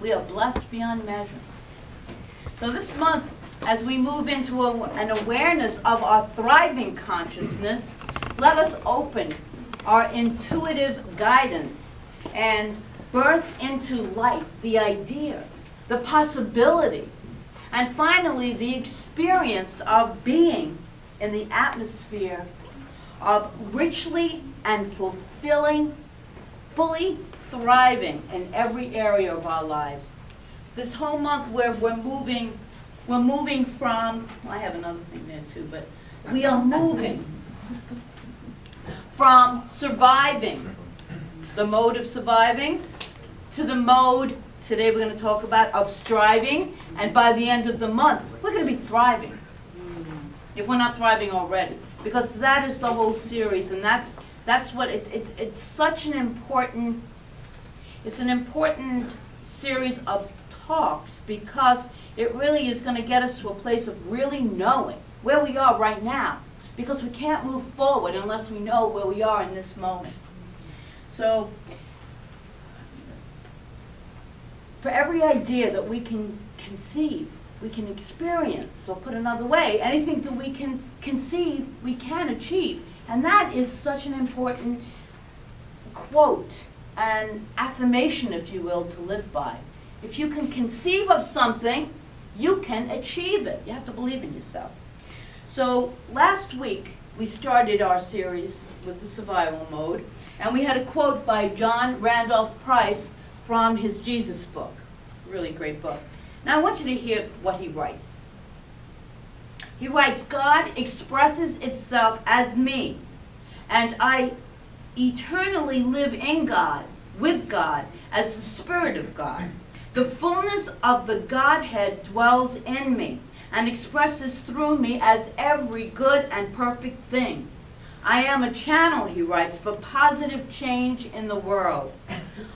We are blessed beyond measure. So this month, as we move into an awareness of our thriving consciousness, let us open our intuitive guidance and birth into life the idea, the possibility, and finally the experience of being in the atmosphere of richly and fulfilling, fully thriving in every area of our lives. This whole month we're moving from, well, I have another thing there too, but we are moving from surviving, the mode of surviving, to the mode, today we're going to talk about, of striving, and by the end of the month, we're going to be thriving, if we're not thriving already, because that is the whole series, and that's what it's such an important, it's an important series of talks, because it really is going to get us to a place of really knowing where we are right now, because we can't move forward unless we know where we are in this moment. So, for every idea that we can conceive, we can experience, or put another way, anything that we can conceive, we can achieve. And that is such an important quote, an affirmation, if you will, to live by. If you can conceive of something, you can achieve it. You have to believe in yourself. So last week, we started our series with the survival mode, and we had a quote by John Randolph from his Jesus book. Really great book. Now I want you to hear what he writes. He writes, God expresses itself as me, and I eternally live in God, with God, as the Spirit of God. The fullness of the Godhead dwells in me and expresses through me as every good and perfect thing. I am a channel, he writes, for positive change in the world.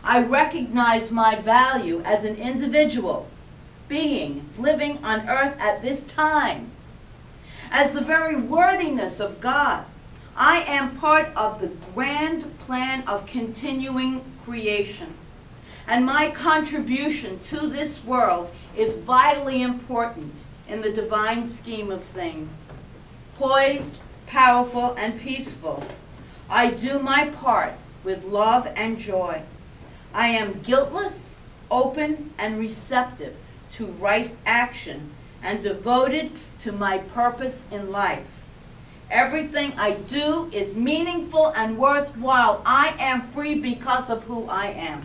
I recognize my value as an individual, being, living on earth at this time. As the very worthiness of God, I am part of the grand plan of continuing creation. And my contribution to this world is vitally important in the divine scheme of things. Poised, powerful, and peaceful, I do my part with love and joy. I am guiltless, open, and receptive to right action, and devoted to my purpose in life. Everything I do is meaningful and worthwhile. I am free because of who I am.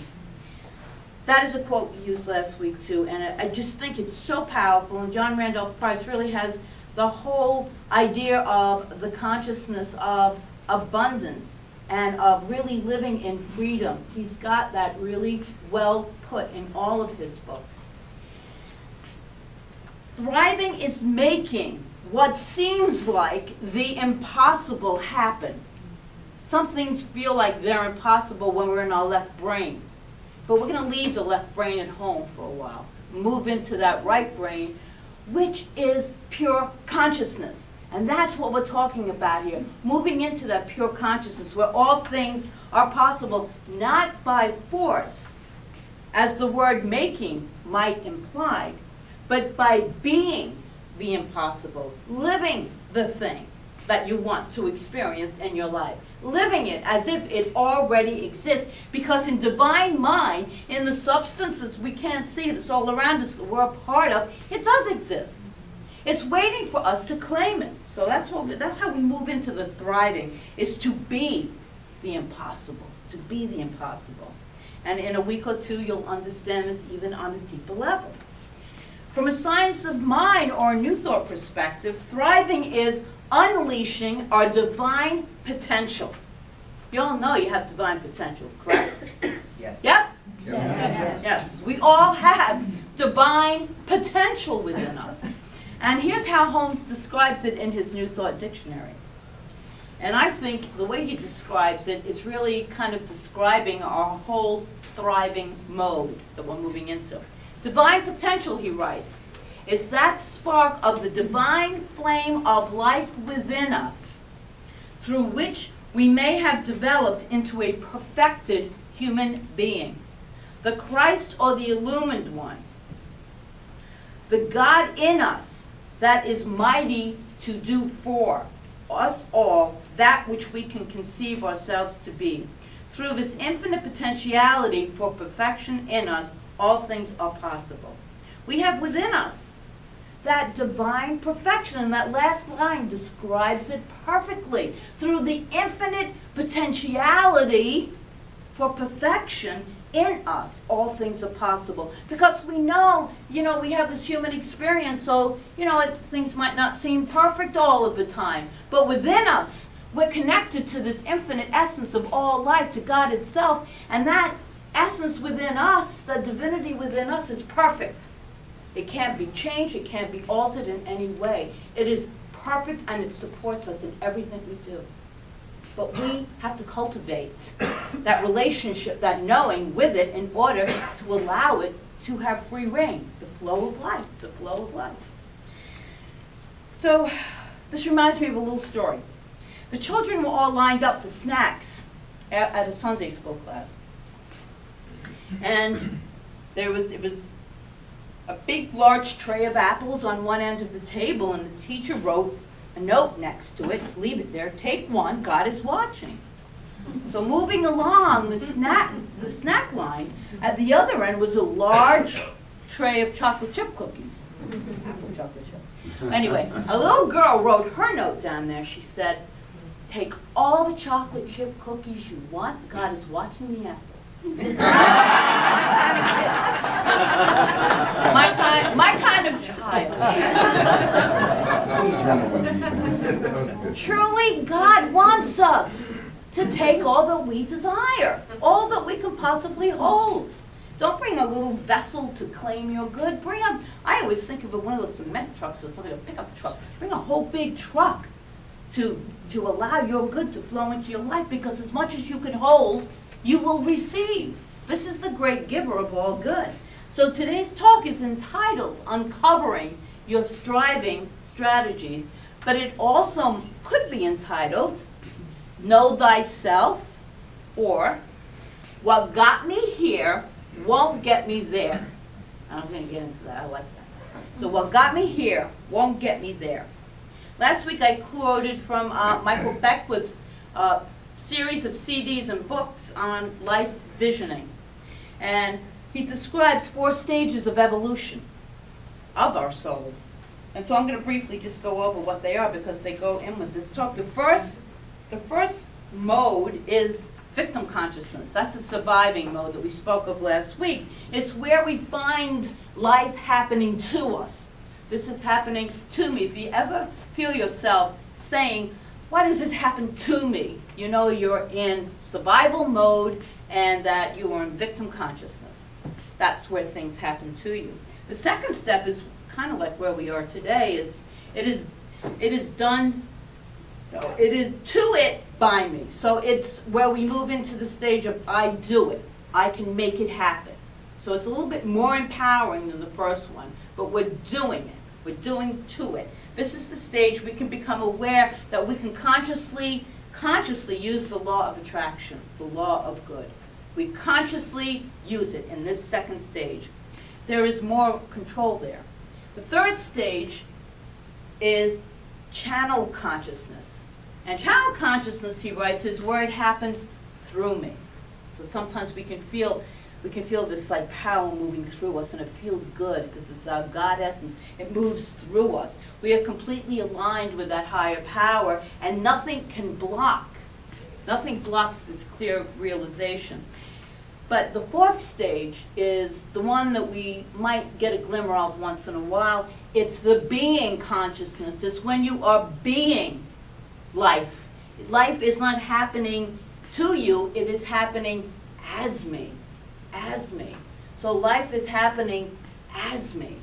That is a quote we used last week too, and I just think it's so powerful, and John Randolph really has the whole idea of the consciousness of abundance and of really living in freedom. He's got that really well put in all of his books. Thriving is making what seems like the impossible happen. Some things feel like they're impossible when we're in our left brain. But we're going to leave the left brain at home for a while, move into that right brain, which is pure consciousness. And that's what we're talking about here, moving into that pure consciousness where all things are possible, not by force, as the word making might imply, but by being the impossible, living the thing that you want to experience in your life. Living it as if it already exists. Because in divine mind, in the substances we can't see that's all around us that we're a part of, it does exist. It's waiting for us to claim it. So that's how we move into the thriving, is to be the impossible. To be the impossible. And in a week or two, you'll understand this even on a deeper level. From a science of mind or a new thought perspective, thriving is unleashing our divine potential. You all know you have divine potential, correct? Yes. Yes? Yes. Yes. We all have divine potential within us. And here's how Holmes describes it in his New Thought Dictionary. And I think the way he describes it is really kind of describing our whole thriving mode that we're moving into. Divine potential, he writes, is that spark of the divine flame of life within us, through which we may have developed into a perfected human being. the Christ or the illumined one, the God in us that is mighty to do for us all that which we can conceive ourselves to be. Through this infinite potentiality for perfection in us, all things are possible. We have within us that divine perfection, and that last line describes it perfectly. Through the infinite potentiality for perfection in us, all things are possible. Because we know, we have this human experience, so, things might not seem perfect all of the time. But within us, we're connected to this infinite essence of all life, to God itself, and that essence within us, the divinity within us, is perfect. It can't be changed, it can't be altered in any way. It is perfect, and it supports us in everything we do. But we have to cultivate that relationship, that knowing with it, in order to allow it to have free reign, the flow of life, the flow of life. So this reminds me of a little story. The children were all lined up for snacks at a Sunday school class. And it was a big, large tray of apples on one end of the table, and the teacher wrote a note next to it, leave it there, take one, God is watching. So moving along the snack line, at the other end was a large tray of chocolate chip cookies. Apple chocolate chip. Anyway, a little girl wrote her note down there. She said, take all the chocolate chip cookies you want, God is watching the apples. My kind of child. Truly, God wants us to take all that we desire, all that we can possibly hold. Don't bring a little vessel to claim your good. I always think of one of those cement trucks or something, a pickup truck. Bring a whole big truck to allow your good to flow into your life, because as much as you can hold, you will receive. This is the great giver of all good. So today's talk is entitled Uncovering Your Striving Strategies, but it also could be entitled Know Thyself, or What Got Me Here Won't Get Me There. I'm going to get into that. I like that. So what got me here won't get me there. Last week I quoted from Michael Beckwith's series of CDs and books on life visioning. And he describes 4 stages of evolution of our souls. And so I'm going to briefly just go over what they are, because they go in with this talk. The first mode is victim consciousness. That's the surviving mode that we spoke of last week. It's where we find life happening to us. This is happening to me. If you ever feel yourself saying, why does this happen to me? You know you're in survival mode and that you are in victim consciousness. That's where things happen to you. The second step is kind of like where we are today. It is to it by me. So it's where we move into the stage of I do it. I can make it happen. So it's a little bit more empowering than the first one, but we're doing it. We're doing to it. This is the stage we can become aware that we can consciously use the law of attraction, the law of good. We consciously use it in this second stage. There is more control there. The third stage is channel consciousness. And channel consciousness, he writes, is where it happens through me. So sometimes we can feel this like power moving through us, and it feels good because it's our God essence. It moves through us. We are completely aligned with that higher power, and nothing can block. Nothing blocks this clear realization. But the fourth stage is the one that we might get a glimmer of once in a while. It's the being consciousness. It's when you are being life. Life is not happening to you, it is happening as me. As me. So life is happening as me.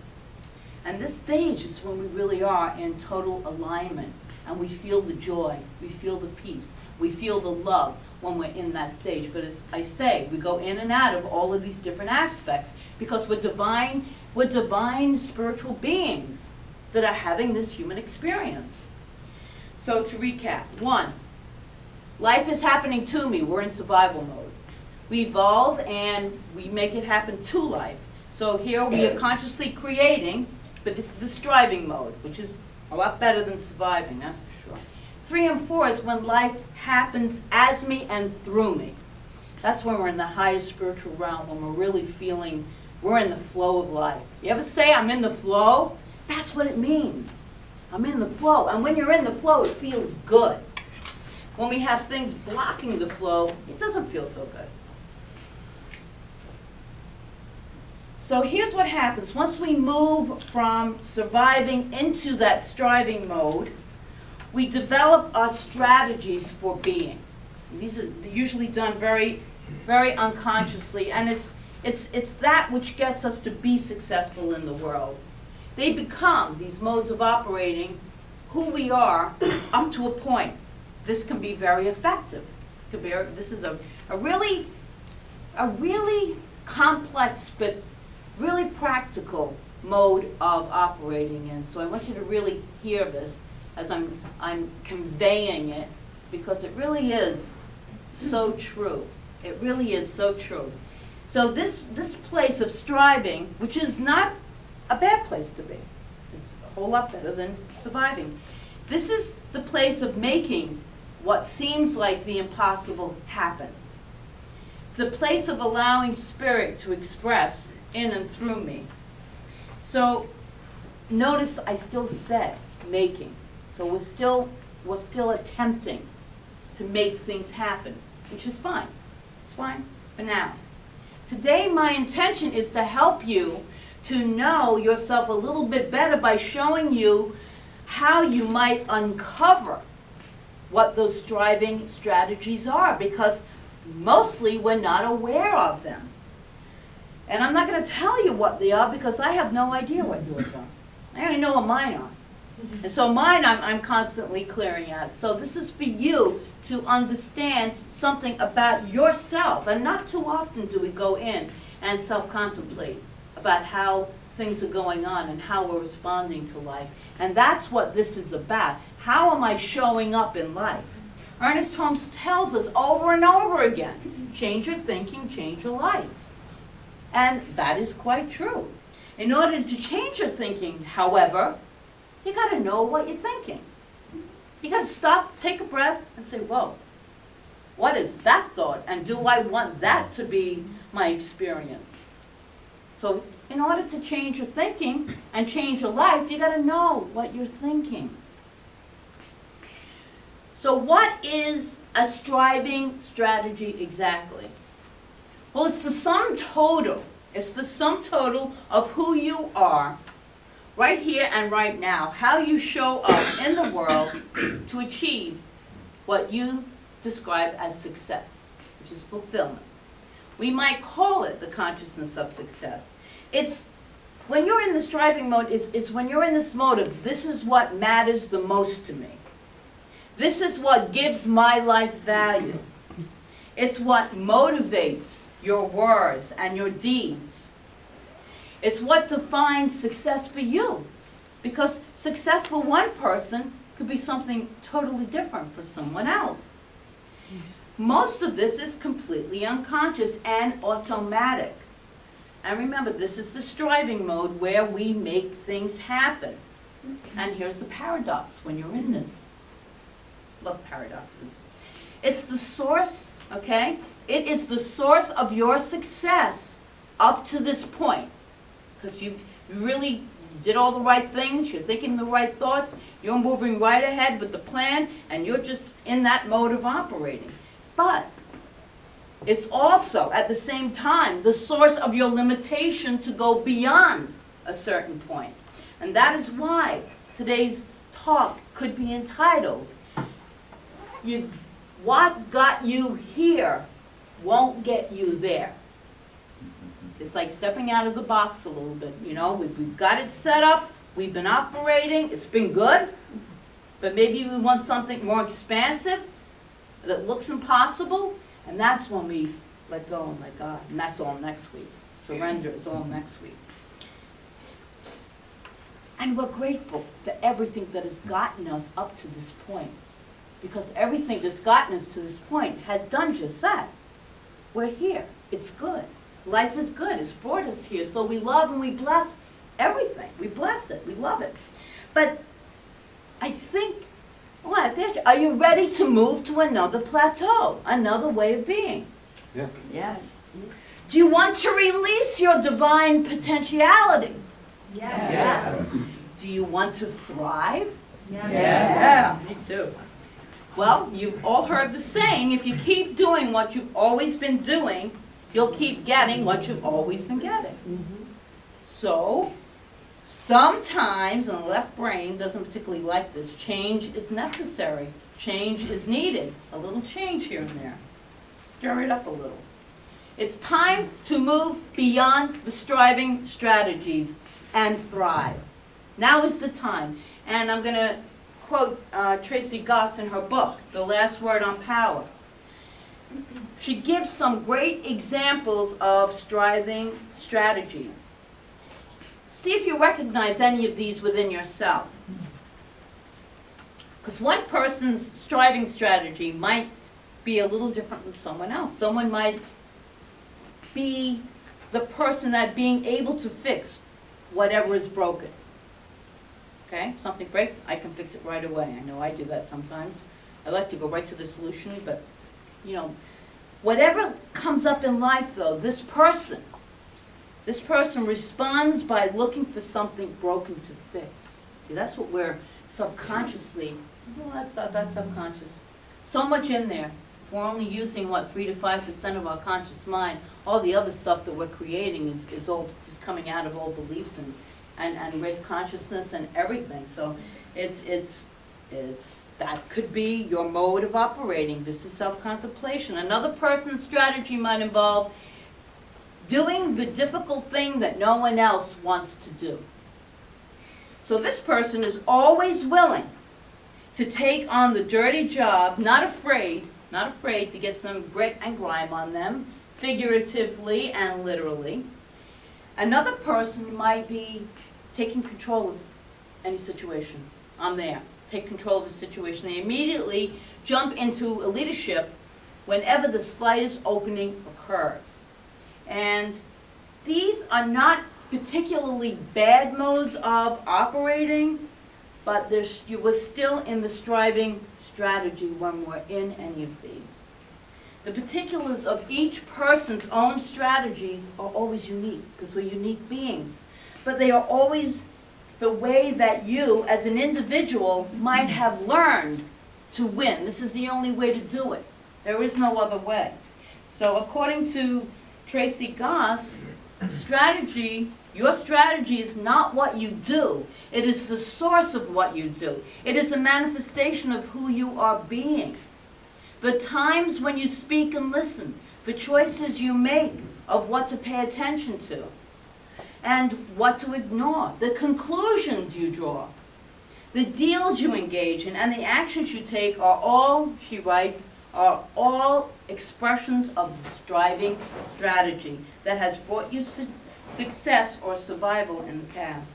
And this stage is when we really are in total alignment, and we feel the joy, we feel the peace, we feel the love when we're in that stage. But as I say, we go in and out of all of these different aspects because we're divine spiritual beings that are having this human experience. So to recap, 1, life is happening to me, we're in survival mode. We evolve and we make it happen to life. So here we are consciously creating, but this is the striving mode, which is a lot better than surviving, that's for sure. 3 and 4 is when life happens as me and through me. That's when we're in the highest spiritual realm, when we're really feeling we're in the flow of life. You ever say, I'm in the flow? That's what it means. I'm in the flow. And when you're in the flow, it feels good. When we have things blocking the flow, it doesn't feel so good. So here's what happens. Once we move from surviving into that striving mode, we develop our strategies for being. These are usually done very, very unconsciously, and it's that which gets us to be successful in the world. They become, these modes of operating, who we are up to a point. This can be very effective. This is a really complex but really practical mode of operating in. So I want you to really hear this as I'm conveying it, because it really is so true. It really is so true. So this place of striving, which is not a bad place to be. It's a whole lot better than surviving. This is the place of making what seems like the impossible happen. The place of allowing spirit to express in and through me. So notice I still said making. So we're still attempting to make things happen, which is fine. It's fine for now. Today my intention is to help you to know yourself a little bit better by showing you how you might uncover what those striving strategies are, because mostly we're not aware of them. And I'm not going to tell you what they are because I have no idea what yours are. I only know what mine are. And so mine I'm constantly clearing out. So this is for you to understand something about yourself. And not too often do we go in and self-contemplate about how things are going on and how we're responding to life. And that's what this is about. How am I showing up in life? Ernest Holmes tells us over and over again, change your thinking, change your life. And that is quite true. In order to change your thinking, however, you got to know what you're thinking. You got to stop, take a breath, and say, whoa, what is that thought? And do I want that to be my experience? So in order to change your thinking and change your life, you got to know what you're thinking. So what is a striving strategy exactly? Well, it's the sum total. It's the sum total of who you are right here and right now, how you show up in the world to achieve what you describe as success, which is fulfillment. We might call it the consciousness of success. It's when you're in the striving mode, it's when you're in this mode of this is what matters the most to me. This is what gives my life value. It's what motivates your words and your deeds. It's what defines success for you. Because success for one person could be something totally different for someone else. Most of this is completely unconscious and automatic. And remember, this is the striving mode where we make things happen. And here's the paradox when you're in this. Love paradoxes. It's the source, okay? It is the source of your success up to this point. Because you really did all the right things, you're thinking the right thoughts, you're moving right ahead with the plan, and you're just in that mode of operating. But it's also, at the same time, the source of your limitation to go beyond a certain point. And that is why today's talk could be entitled, What Got You Here Won't Get You There. It's like stepping out of the box a little bit. You know, we've got it set up, we've been operating, it's been good, but maybe we want something more expansive that looks impossible, and that's when we let go and let God. And that's all next week. Surrender is all next week. And we're grateful for everything that has gotten us up to this point. Because everything that's gotten us to this point has done just that. we're here. It's good. Life is good. It's brought us here. So we love and we bless everything. We bless it. We love it. But I think, are you ready to move to another plateau, another way of being? Yes. Yes. Do you want to release your divine potentiality? Yes. Do you want to thrive? Yes. Yeah, me too. Well, you've all heard the saying, if you keep doing what you've always been doing, you'll keep getting what you've always been getting. So, sometimes, and the left brain doesn't particularly like this, change is necessary. Change is needed. A little change here and there. Stir it up a little. It's time to move beyond the striving strategies and thrive. Now is the time. And I'm going to quote Tracy Goss in her book, The Last Word on Power. She gives some great examples of striving strategies. See if you recognize any of these within yourself. Because one person's striving strategy might be a little different than someone else. Someone might be the person that being able to fix whatever is broken. Okay, something breaks, I can fix it right away. I know I do that sometimes. I like to go right to the solution, but whatever comes up in life though, this person responds by looking for something broken to fix. See, that's what we're subconsciously, that's subconscious. So much in there. If we're only using, 3 to 5% of our conscious mind, all the other stuff that we're creating is all just coming out of old beliefs and raised consciousness and everything. So it's that could be your mode of operating. This is self-contemplation. Another person's strategy might involve doing the difficult thing that no one else wants to do. So this person is always willing to take on the dirty job, not afraid to get some grit and grime on them, figuratively and literally. Another person might be taking control of any situation. I'm there. Take control of the situation. They immediately jump into a leadership whenever the slightest opening occurs. And these are not particularly bad modes of operating, but we're still in the striving strategy when we're in any of these. The particulars of each person's own strategies are always unique, because we're unique beings. But they are always the way that you, as an individual, might have learned to win. This is the only way to do it. There is no other way. So according to Tracy Goss, your strategy is not what you do. It is the source of what you do. It is a manifestation of who you are being. The times when you speak and listen, the choices you make of what to pay attention to and what to ignore, the conclusions you draw, the deals you engage in, and the actions you take are all, she writes, are all expressions of the striving strategy that has brought you success or survival in the past.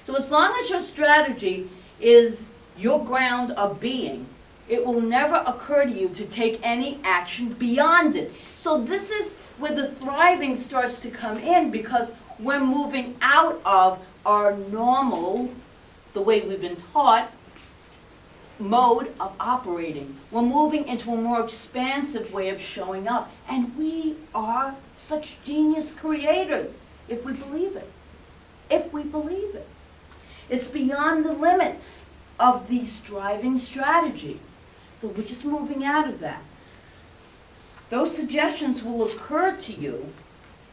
So as long as your strategy is your ground of being, it will never occur to you to take any action beyond it. So this is where the thriving starts to come in, because we're moving out of our normal, the way we've been taught, mode of operating. We're moving into a more expansive way of showing up. And we are such genius creators, if we believe it. If we believe it. It's beyond the limits of the striving strategy. So we're just moving out of that. Those suggestions will occur to you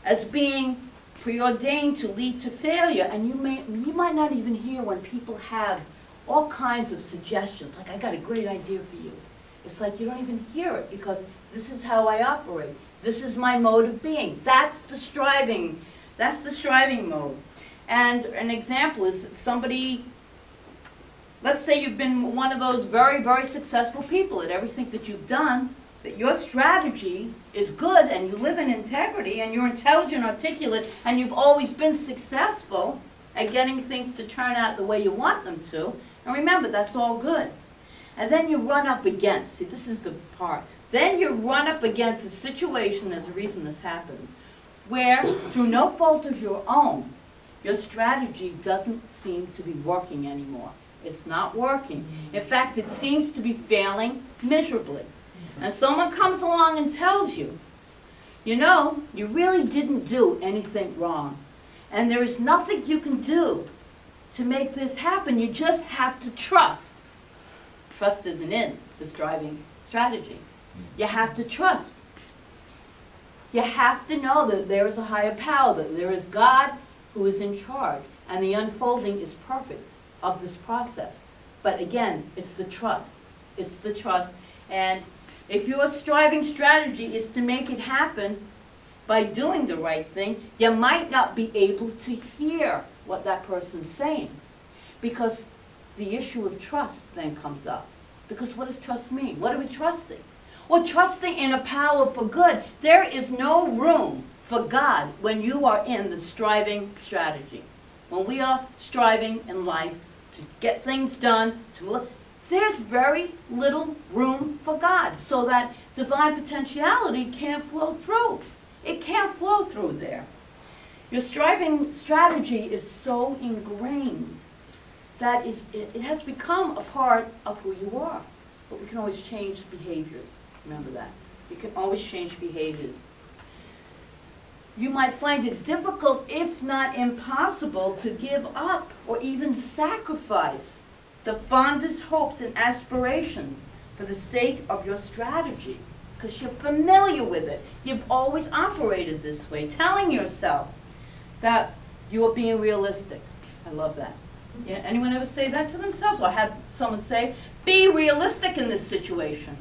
as being preordained to lead to failure, and you might not even hear when people have all kinds of suggestions, like, I got a great idea for you. It's like you don't even hear it, because this is how I operate. This is my mode of being. That's the striving mode. And an example is somebody, let's say you've been one of those very, very successful people at everything that you've done, that your strategy is good and you live in integrity and you're intelligent, articulate, and you've always been successful at getting things to turn out the way you want them to. And remember, that's all good. And then you run up against, see, this is the part, then you run up against a situation, there's a reason this happens, where through no fault of your own, your strategy doesn't seem to be working anymore. It's not working. In fact, it seems to be failing miserably. And someone comes along and tells you, you know, you really didn't do anything wrong. And there is nothing you can do to make this happen. You just have to trust. Trust isn't in the striving strategy. You have to trust. You have to know that there is a higher power, that there is God who is in charge, and the unfolding is perfect of this process. But again, it's the trust. It's the trust. And if your striving strategy is to make it happen by doing the right thing, you might not be able to hear what that person's saying, because the issue of trust then comes up. Because what does trust mean? What are we trusting? Well, trusting in a power for good. There is no room for God when you are in the striving strategy. When we are striving in life to get things done, there's very little room for God, so that divine potentiality can't flow through. It can't flow through there. Your striving strategy is so ingrained that it has become a part of who you are. But we can always change behaviors. Remember that. You can always change behaviors. You might find it difficult, if not impossible, to give up or even sacrifice the fondest hopes and aspirations for the sake of your strategy, because you're familiar with it. You've always operated this way, telling yourself that you're being realistic. I love that. Yeah, anyone ever say that to themselves? Or have someone say, be realistic in this situation?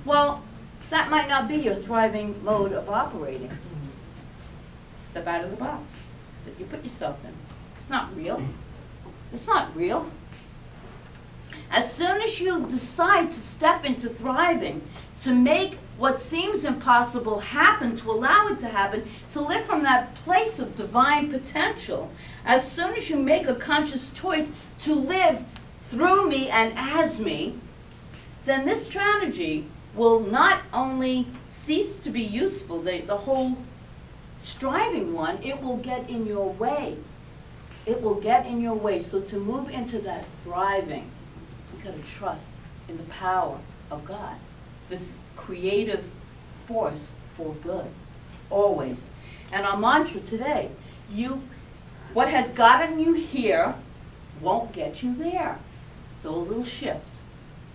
Well, that might not be your thriving mode of operating. Step out of the box that you put yourself in. It's not real. It's not real. As soon as you decide to step into thriving, to make what seems impossible happen, to allow it to happen, to live from that place of divine potential, as soon as you make a conscious choice to live through me and as me, then this strategy will not only cease to be useful, the whole striving one, it will get in your way. It will get in your way. So to move into that thriving, you've got to trust in the power of God, this creative force for good, always. And our mantra today, what has gotten you here won't get you there. So a little shift.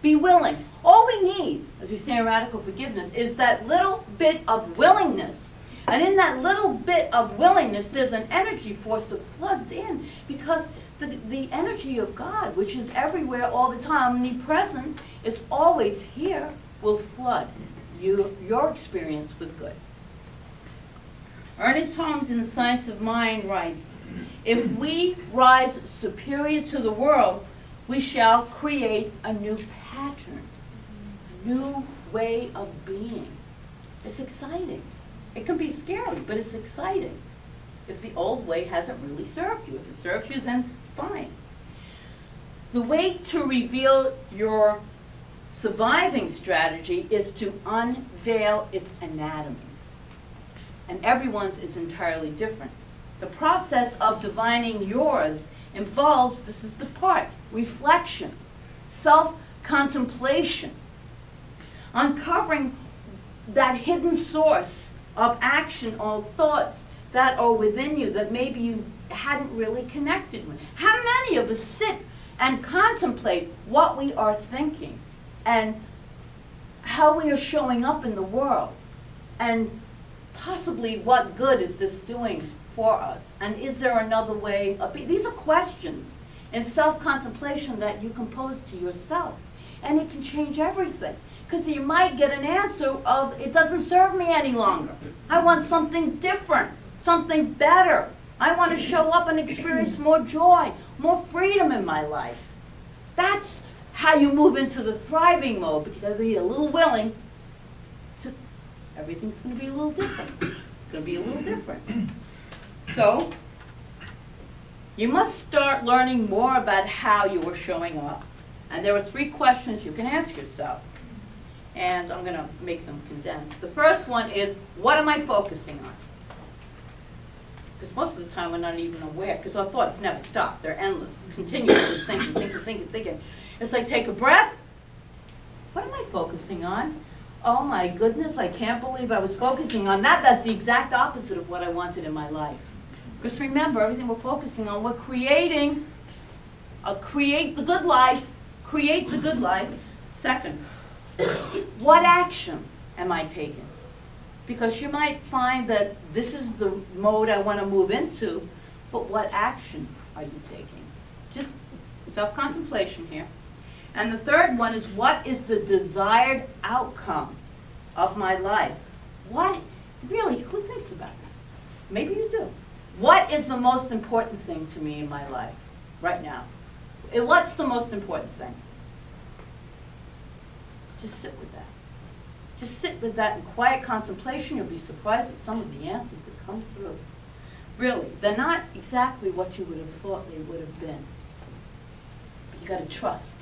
Be willing. All we need, as we say in radical forgiveness, is that little bit of willingness. And in that little bit of willingness, there's an energy force that floods in, because the energy of God, which is everywhere all the time, omnipresent, is always here, will flood your experience with good. Ernest Holmes in The Science of Mind writes, if we rise superior to the world, we shall create a new pattern, a new way of being. It's exciting. It can be scary, but it's exciting. If the old way hasn't really served you. If it serves you, then it's fine. The way to reveal your surviving strategy is to unveil its anatomy. And everyone's is entirely different. The process of divining yours involves, this is the part, reflection, self-contemplation, uncovering that hidden source of action or thoughts that are within you that maybe you hadn't really connected with. How many of us sit and contemplate what we are thinking and how we are showing up in the world, and possibly what good is this doing for us, and is there another way of being? These are questions in self-contemplation that you can pose to yourself, and it can change everything. Because you might get an answer of, it doesn't serve me any longer. I want something different, something better. I want to show up and experience more joy, more freedom in my life. That's how you move into the thriving mode, but you got to be a little willing to, everything's going to be a little different. It's going to be a little different. So, you must start learning more about how you are showing up. And there are 3 questions you can ask yourself. and I'm going to make them condensed. The first one is, what am I focusing on? Because most of the time we're not even aware, because our thoughts never stop. They're endless, continuously thinking. It's like, take a breath. What am I focusing on? Oh my goodness, I can't believe I was focusing on that. That's the exact opposite of what I wanted in my life. Because remember, everything we're focusing on, we're creating. Create the good life. Create the good life. Second, what action am I taking? Because you might find that this is the mode I want to move into, but what action are you taking? Just self-contemplation here. And the third one is, what is the desired outcome of my life? What, really, who thinks about this? Maybe you do. What is the most important thing to me in my life right now? What's the most important thing? Just sit with that. Just sit with that in quiet contemplation. You'll be surprised at some of the answers that come through. Really, they're not exactly what you would have thought they would have been. But you got to trust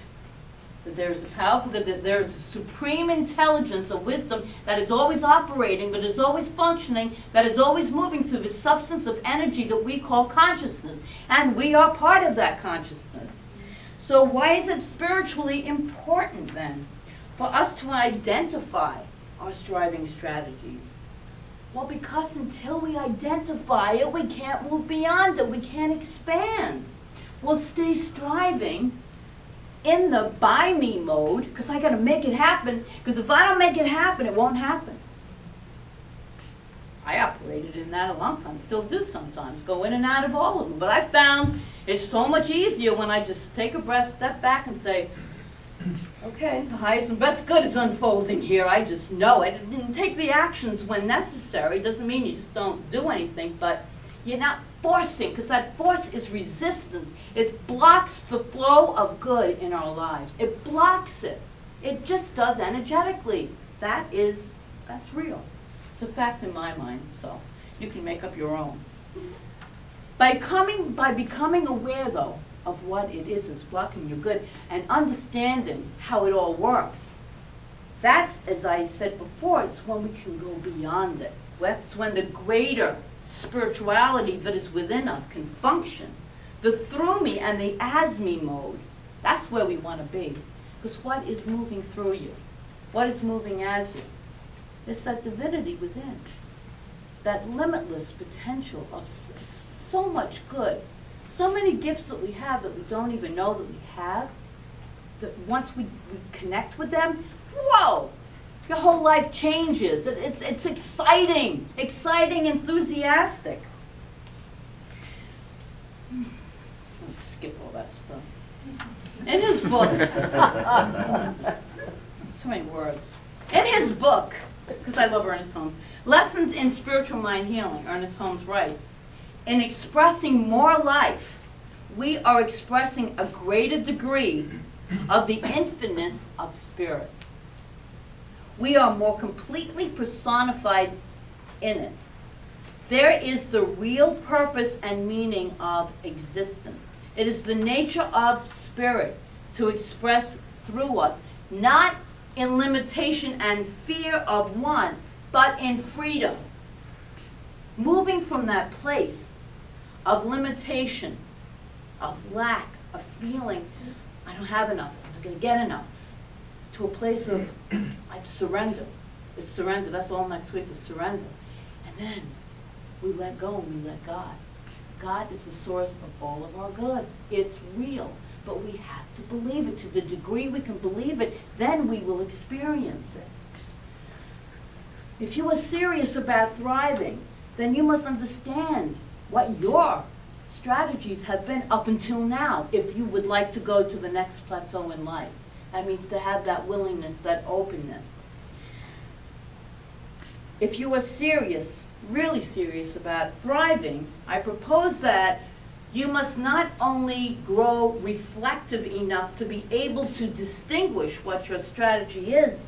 that there is a powerful, that there is a supreme intelligence, a wisdom that is always operating, but is always functioning, that is always moving through the substance of energy that we call consciousness. And we are part of that consciousness. So why is it spiritually important then for us to identify our striving strategies? Well, because until we identify it, we can't move beyond it. We can't expand. We'll stay striving in the by me mode, because I got to make it happen, because if I don't make it happen, it won't happen. I operated in that a long time, still do sometimes, go in and out of all of them. But I found it's so much easier when I just take a breath, step back, and say, okay, the highest and best good is unfolding here. I just know it. And take the actions when necessary. Doesn't mean you just don't do anything, but you're not forcing, because that force is resistance. It blocks the flow of good in our lives. It blocks it. It just does energetically. That's real. It's a fact in my mind, so you can make up your own. By becoming aware, though, of what it is that's blocking your good and understanding how it all works, that's, as I said before, it's when we can go beyond it. That's when the greater spirituality that is within us can function. The through me and the as me mode, that's where we want to be. Because what is moving through you? What is moving as you? It's that divinity within. That limitless potential of so much good. So many gifts that we have that we don't even know that we have. That once we connect with them, whoa! Your whole life changes. It's exciting, enthusiastic. I'm going to skip all that stuff. In his book, so many words. In his book, because I love Ernest Holmes, Lessons in Spiritual Mind Healing, Ernest Holmes writes, in expressing more life, we are expressing a greater degree of the infiniteness of spirit. We are more completely personified in it. There is the real purpose and meaning of existence. It is the nature of spirit to express through us, not in limitation and fear of one, but in freedom. Moving from that place of limitation, of lack, of feeling, I don't have enough, I'm not going to get enough, to a place of like surrender. It's surrender. That's all next week is surrender. And then we let go and we let God. God is the source of all of our good. It's real. But we have to believe it. To the degree we can believe it, then we will experience it. If you are serious about thriving, then you must understand what your strategies have been up until now if you would like to go to the next plateau in life. That means to have that willingness, that openness. If you are serious, really serious about thriving, I propose that you must not only grow reflective enough to be able to distinguish what your strategy is,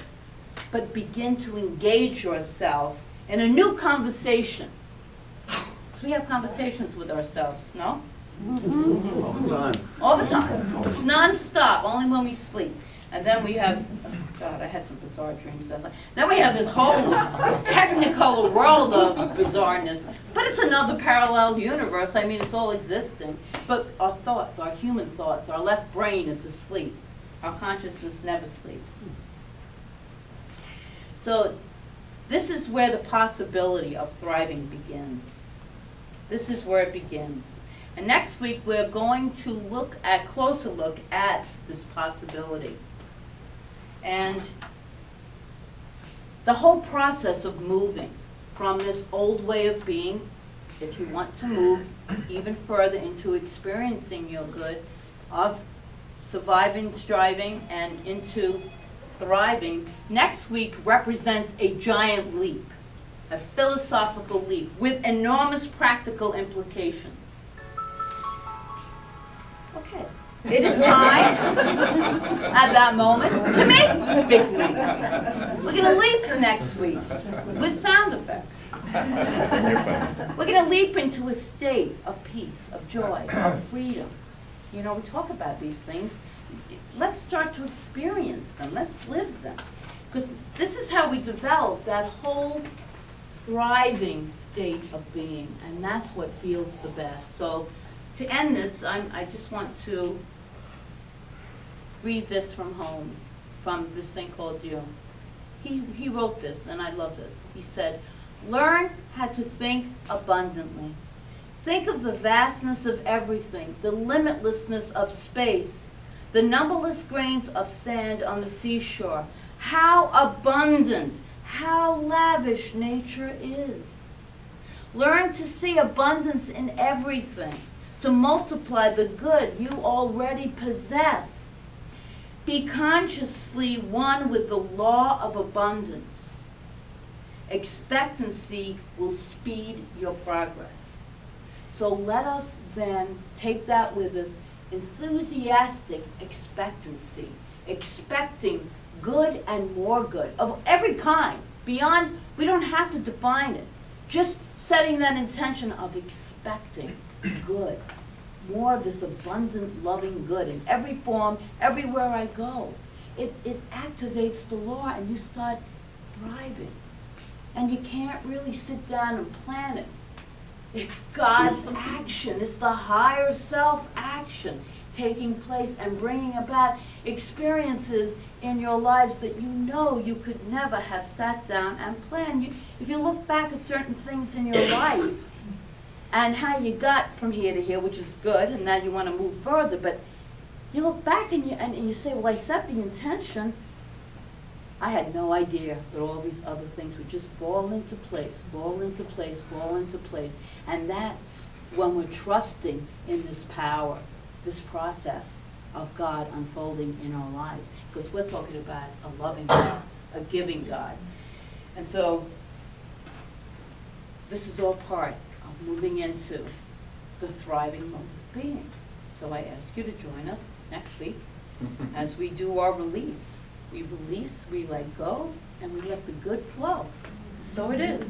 but begin to engage yourself in a new conversation. So we have conversations with ourselves, no? All the time. All the time. It's non-stop, only when we sleep. And then we have, God, I had some bizarre dreams that night. Then we have this whole technicolor world of bizarreness. But it's another parallel universe. I mean, it's all existing. But our thoughts, our human thoughts, our left brain is asleep. Our consciousness never sleeps. So this is where the possibility of thriving begins. This is where it begins. And next week, we're going to look at, closer look at this possibility. And the whole process of moving from this old way of being, if you want to move even further into experiencing your good, of surviving, striving, and into thriving, next week represents a giant leap, a philosophical leap with enormous practical implications. Okay. It is time at that moment to make this big leap. We're going to leap next week with sound effects. We're going to leap into a state of peace, of joy, of freedom. You know, we talk about these things. Let's start to experience them. Let's live them. Because this is how we develop that whole thriving state of being. And that's what feels the best. So to end this, I just want to read this from Holmes, from this thing called You. He wrote this, and I love this. He said, "Learn how to think abundantly. Think of the vastness of everything, the limitlessness of space, the numberless grains of sand on the seashore. How abundant, how lavish nature is. Learn to see abundance in everything, to multiply the good you already possess. Be consciously one with the law of abundance. Expectancy will speed your progress." So let us then take that with us, enthusiastic expectancy, expecting good and more good, of every kind, beyond, we don't have to define it, just setting that intention of expecting good, more of this abundant, loving good in every form, everywhere I go. It activates the law and you start thriving. And you can't really sit down and plan it. It's God's action. It's the higher self action taking place and bringing about experiences in your lives that you know you could never have sat down and planned. If you look back at certain things in your life and how you got from here to here, which is good, and now you want to move further, but you look back and you say, well, I set the intention. I had no idea that all these other things would just fall into place, fall into place, fall into place. And that's when we're trusting in this power, this process of God unfolding in our lives. Because we're talking about a loving God, a giving God. And so this is all part of moving into the thriving mode of being. So I ask you to join us next week as we do our release. We release, we let go, and we let the good flow. So it is.